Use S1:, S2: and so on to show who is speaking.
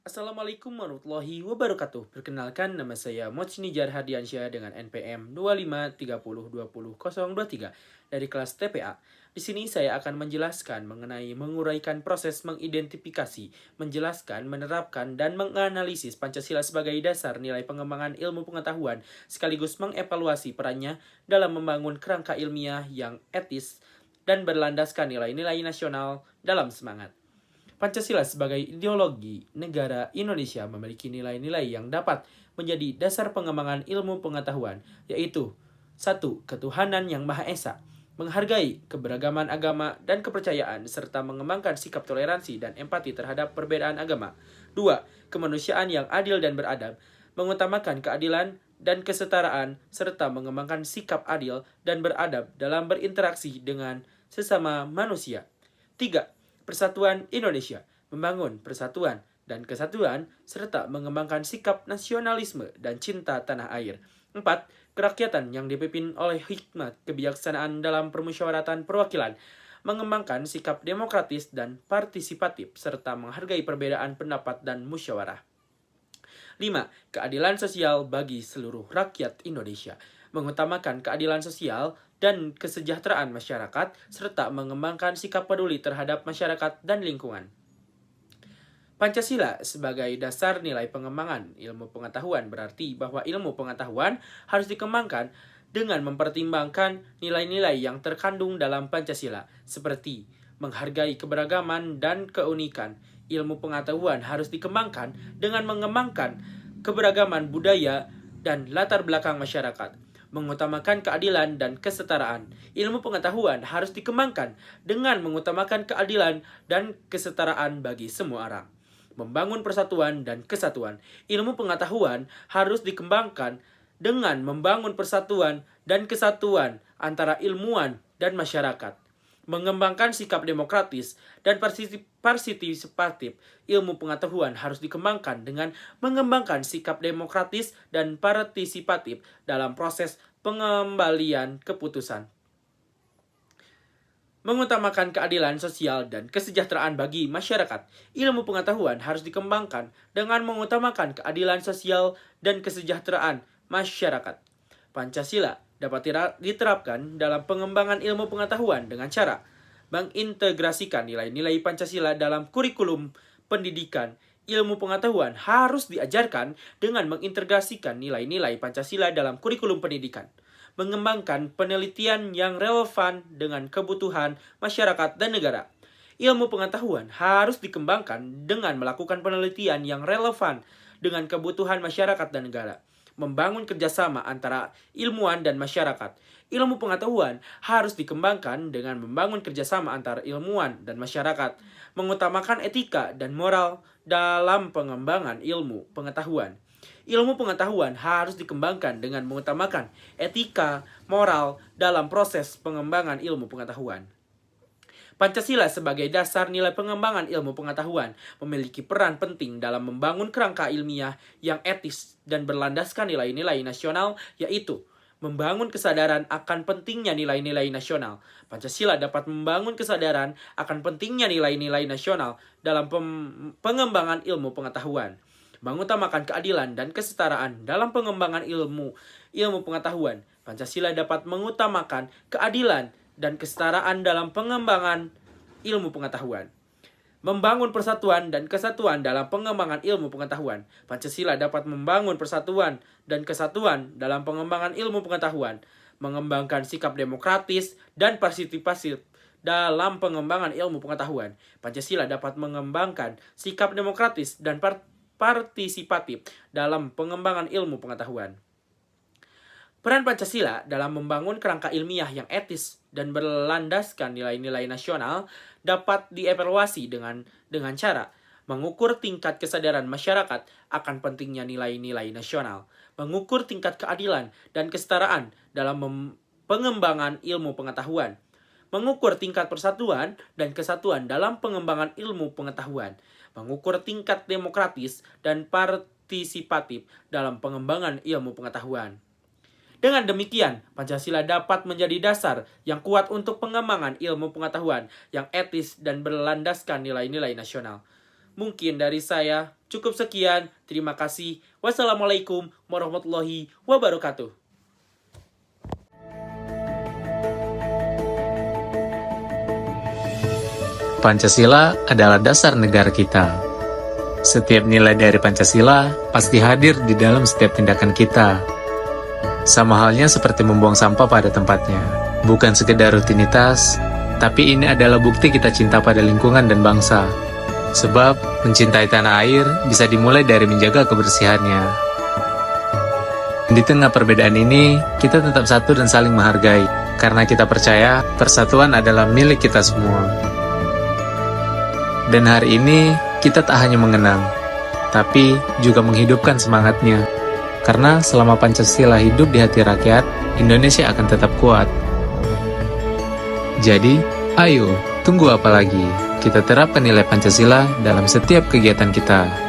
S1: Assalamualaikum warahmatullahi wabarakatuh. Perkenalkan, nama saya Motsnijar Hardiansyah dengan NPM 2530202023 dari kelas TPA. Di sini saya akan menjelaskan mengenai menguraikan proses mengidentifikasi, menjelaskan, menerapkan, dan menganalisis Pancasila sebagai dasar nilai pengembangan ilmu pengetahuan, sekaligus mengevaluasi perannya dalam membangun kerangka ilmiah yang etis dan berlandaskan nilai-nilai nasional dalam semangat. Pancasila sebagai ideologi negara Indonesia memiliki nilai-nilai yang dapat menjadi dasar pengembangan ilmu pengetahuan, yaitu 1. Ketuhanan yang Maha Esa, menghargai keberagaman agama dan kepercayaan, serta mengembangkan sikap toleransi dan empati terhadap perbedaan agama. 2. Kemanusiaan yang adil dan beradab, mengutamakan keadilan dan kesetaraan, serta mengembangkan sikap adil dan beradab dalam berinteraksi dengan sesama manusia. 3. Persatuan Indonesia, membangun persatuan dan kesatuan, serta mengembangkan sikap nasionalisme dan cinta tanah air. 4. Kerakyatan yang dipimpin oleh hikmat kebijaksanaan dalam permusyawaratan perwakilan, mengembangkan sikap demokratis dan partisipatif, serta menghargai perbedaan pendapat dan musyawarah. 5. Keadilan sosial bagi seluruh rakyat Indonesia, mengutamakan keadilan sosial dan kesejahteraan masyarakat, serta mengembangkan sikap peduli terhadap masyarakat dan lingkungan. Pancasila sebagai dasar nilai pengembangan ilmu pengetahuan berarti bahwa ilmu pengetahuan harus dikembangkan dengan mempertimbangkan nilai-nilai yang terkandung dalam Pancasila, seperti menghargai keberagaman dan keunikan. Ilmu pengetahuan harus dikembangkan dengan mengembangkan keberagaman budaya dan latar belakang masyarakat, mengutamakan keadilan dan kesetaraan. Ilmu pengetahuan harus dikembangkan dengan mengutamakan keadilan dan kesetaraan bagi semua orang, membangun persatuan dan kesatuan. Ilmu pengetahuan harus dikembangkan dengan membangun persatuan dan kesatuan antara ilmuwan dan masyarakat, mengembangkan sikap demokratis dan partisipatif. Ilmu pengetahuan harus dikembangkan dengan mengembangkan sikap demokratis dan partisipatif dalam proses pengembalian keputusan, mengutamakan keadilan sosial dan kesejahteraan bagi masyarakat. Ilmu pengetahuan harus dikembangkan dengan mengutamakan keadilan sosial dan kesejahteraan masyarakat. Pancasila dapat diterapkan dalam pengembangan ilmu pengetahuan dengan cara mengintegrasikan nilai-nilai Pancasila dalam kurikulum pendidikan. Ilmu pengetahuan harus diajarkan dengan mengintegrasikan nilai-nilai Pancasila dalam kurikulum pendidikan, mengembangkan penelitian yang relevan dengan kebutuhan masyarakat dan negara. Ilmu pengetahuan harus dikembangkan dengan melakukan penelitian yang relevan dengan kebutuhan masyarakat dan negara, membangun kerjasama antara ilmuwan dan masyarakat. Ilmu pengetahuan harus dikembangkan dengan membangun kerjasama antara ilmuwan dan masyarakat, mengutamakan etika dan moral dalam pengembangan ilmu pengetahuan. Ilmu pengetahuan harus dikembangkan dengan mengutamakan etika, moral dalam proses pengembangan ilmu pengetahuan. Pancasila sebagai dasar nilai pengembangan ilmu pengetahuan memiliki peran penting dalam membangun kerangka ilmiah yang etis dan berlandaskan nilai-nilai nasional, yaitu membangun kesadaran akan pentingnya nilai-nilai nasional. Pancasila dapat membangun kesadaran akan pentingnya nilai-nilai nasional dalam pengembangan ilmu pengetahuan, mengutamakan keadilan dan kesetaraan dalam pengembangan ilmu pengetahuan. Pancasila dapat mengutamakan keadilan dan kesetaraan dalam pengembangan ilmu pengetahuan, membangun persatuan dan kesatuan dalam pengembangan ilmu pengetahuan. Pancasila dapat membangun persatuan dan kesatuan dalam pengembangan ilmu pengetahuan, mengembangkan sikap demokratis dan partisipatif dalam pengembangan ilmu pengetahuan. Pancasila dapat mengembangkan sikap demokratis dan partisipatif dalam pengembangan ilmu pengetahuan. Peran Pancasila dalam membangun kerangka ilmiah yang etis dan berlandaskan nilai-nilai nasional dapat dievaluasi dengan cara mengukur tingkat kesadaran masyarakat akan pentingnya nilai-nilai nasional, mengukur tingkat keadilan dan kesetaraan dalam pengembangan ilmu pengetahuan, mengukur tingkat persatuan dan kesatuan dalam pengembangan ilmu pengetahuan, mengukur tingkat demokratis dan partisipatif dalam pengembangan ilmu pengetahuan. Dengan demikian, Pancasila dapat menjadi dasar yang kuat untuk pengembangan ilmu pengetahuan yang etis dan berlandaskan nilai-nilai nasional. Mungkin dari saya, Cukup sekian, terima kasih. Wassalamualaikum warahmatullahi wabarakatuh.
S2: Pancasila adalah dasar negara kita. Setiap nilai dari Pancasila pasti hadir di dalam setiap tindakan kita. Sama halnya seperti membuang sampah pada tempatnya. Bukan sekedar rutinitas, tapi ini adalah bukti kita cinta pada lingkungan dan bangsa. Sebab mencintai tanah air bisa dimulai dari menjaga kebersihannya. Di tengah perbedaan ini, kita tetap satu dan saling menghargai, karena kita percaya persatuan adalah milik kita semua. Dan hari ini, kita tak hanya mengenang, tapi juga menghidupkan semangatnya. Karena selama Pancasila hidup di hati rakyat, Indonesia akan tetap kuat. Jadi, ayo, tunggu apa lagi? Kita terapkan nilai Pancasila dalam setiap kegiatan kita.